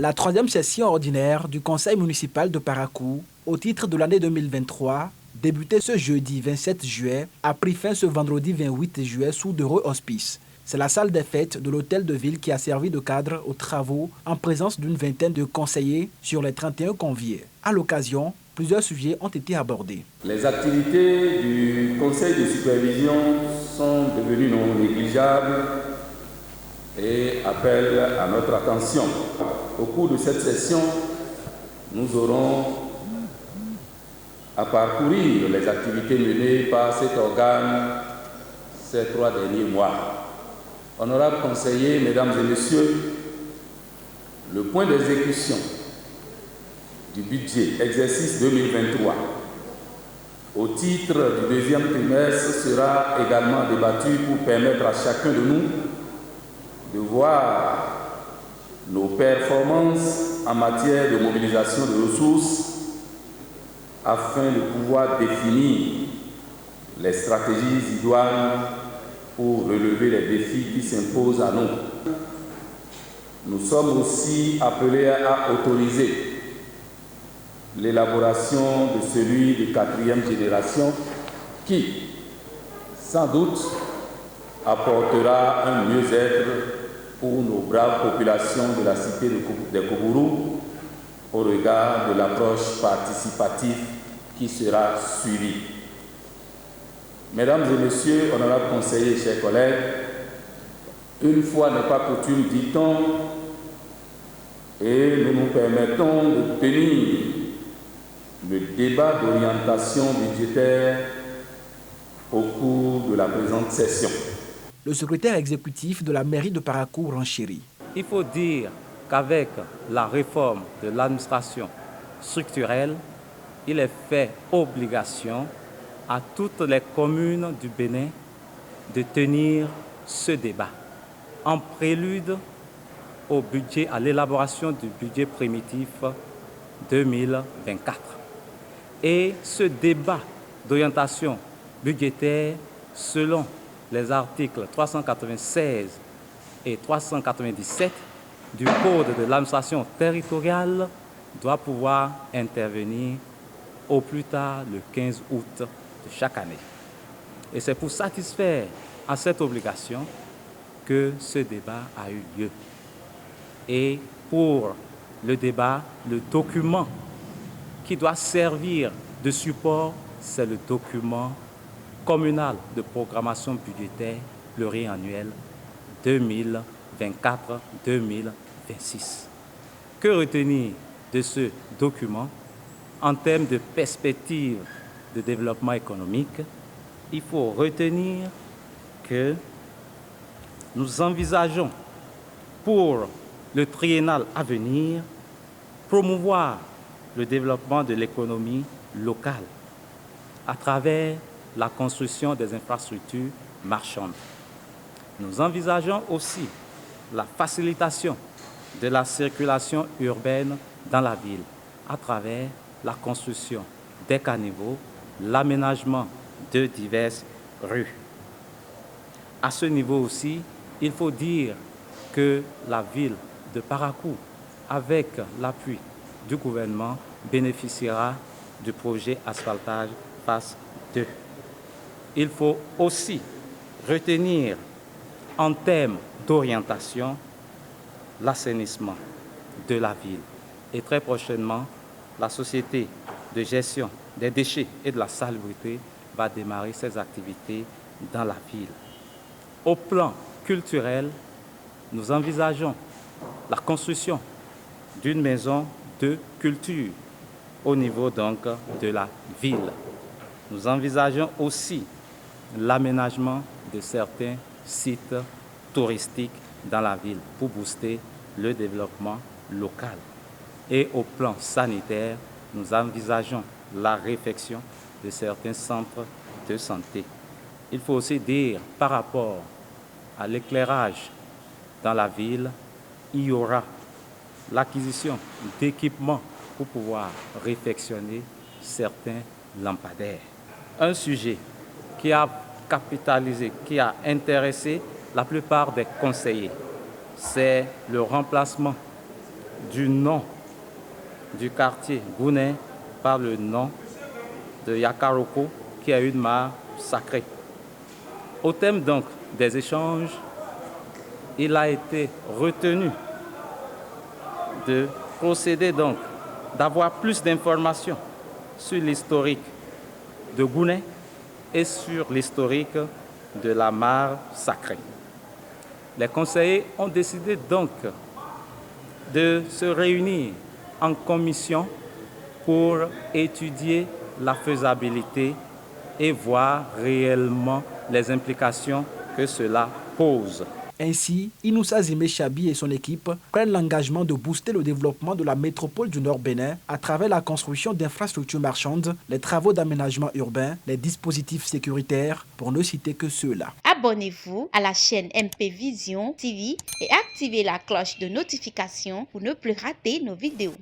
La troisième session ordinaire du Conseil municipal de Parakou, au titre de l'année 2023, débutée ce jeudi 27 juillet, a pris fin ce vendredi 28 juillet sous d'heureux auspices. C'est la salle des fêtes de l'hôtel de ville qui a servi de cadre aux travaux en présence d'une vingtaine de conseillers sur les 31 conviés. À l'occasion, plusieurs sujets ont été abordés. Les activités du conseil de supervision sont devenues non négligeables et appellent à notre attention. Au cours de cette session, nous aurons à parcourir les activités menées par cet organe ces 3 derniers mois. Honorables conseillers, mesdames et messieurs, le point d'exécution du budget exercice 2023 au titre du deuxième trimestre sera également débattu pour permettre à chacun de nous de voir nos performances en matière de mobilisation de ressources afin de pouvoir définir les stratégies idoines pour relever les défis qui s'imposent à nous. Nous sommes aussi appelés à autoriser l'élaboration de celui de 4e génération qui, sans doute, apportera un mieux-être pour nos braves populations de la cité de Koubourou au regard de l'approche participative qui sera suivie. Mesdames et messieurs, honorables conseillers et chers collègues, une fois n'est pas coutume, dit-on, et nous nous permettons de tenir le débat d'orientation budgétaire au cours de la présente session. Le secrétaire exécutif de la mairie de Parakou renchérit. Il faut dire qu'avec la réforme de l'administration structurelle, il est fait obligation à toutes les communes du Bénin de tenir ce débat en prélude au budget, à l'élaboration du budget primitif 2024. Et ce débat d'orientation budgétaire, selon les articles 396 et 397 du Code de l'administration territoriale, doit pouvoir intervenir au plus tard le 15 août de chaque année. Et c'est pour satisfaire à cette obligation que ce débat a eu lieu. Et pour le débat, le document qui doit servir de support, c'est le document communal de programmation budgétaire pluriannuel 2024-2026. Que retenir de ce document en termes de perspective de développement économique? Il faut retenir que nous envisageons pour le triennal à venir promouvoir le développement de l'économie locale à travers la construction des infrastructures marchandes. Nous envisageons aussi la facilitation de la circulation urbaine dans la ville à travers la construction des caniveaux, l'aménagement de diverses rues. À ce niveau aussi, il faut dire que la ville de Parakou, avec l'appui du gouvernement, bénéficiera du projet asphaltage phase 2. Il faut aussi retenir en termes d'orientation l'assainissement de la ville. Et très prochainement, la société de gestion des déchets et de la salubrité va démarrer ses activités dans la ville. Au plan culturel, nous envisageons la construction d'une maison de culture au niveau donc de la ville. Nous envisageons aussi l'aménagement de certains sites touristiques dans la ville pour booster le développement local. Et au plan sanitaire, nous envisageons la réfection de certains centres de santé. Il faut aussi dire, par rapport à l'éclairage dans la ville, il y aura l'acquisition d'équipements pour pouvoir réfectionner certains lampadaires. Un sujet qui a capitalisé, qui a intéressé la plupart des conseillers, c'est le remplacement du nom du quartier Gouné par le nom de Yakaroko, qui a une mare sacrée. Au thème donc des échanges, il a été retenu de procéder donc, d'avoir plus d'informations sur l'historique de Gouné et sur l'historique de la mare sacrée. Les conseillers ont décidé donc de se réunir en commission pour étudier la faisabilité et voir réellement les implications que cela pose. Ainsi, Inoussa Zimé Chabi et son équipe prennent l'engagement de booster le développement de la métropole du Nord Bénin à travers la construction d'infrastructures marchandes, les travaux d'aménagement urbain, les dispositifs sécuritaires, pour ne citer que ceux-là. Abonnez-vous à la chaîne MP Vision TV et activez la cloche de notification pour ne plus rater nos vidéos.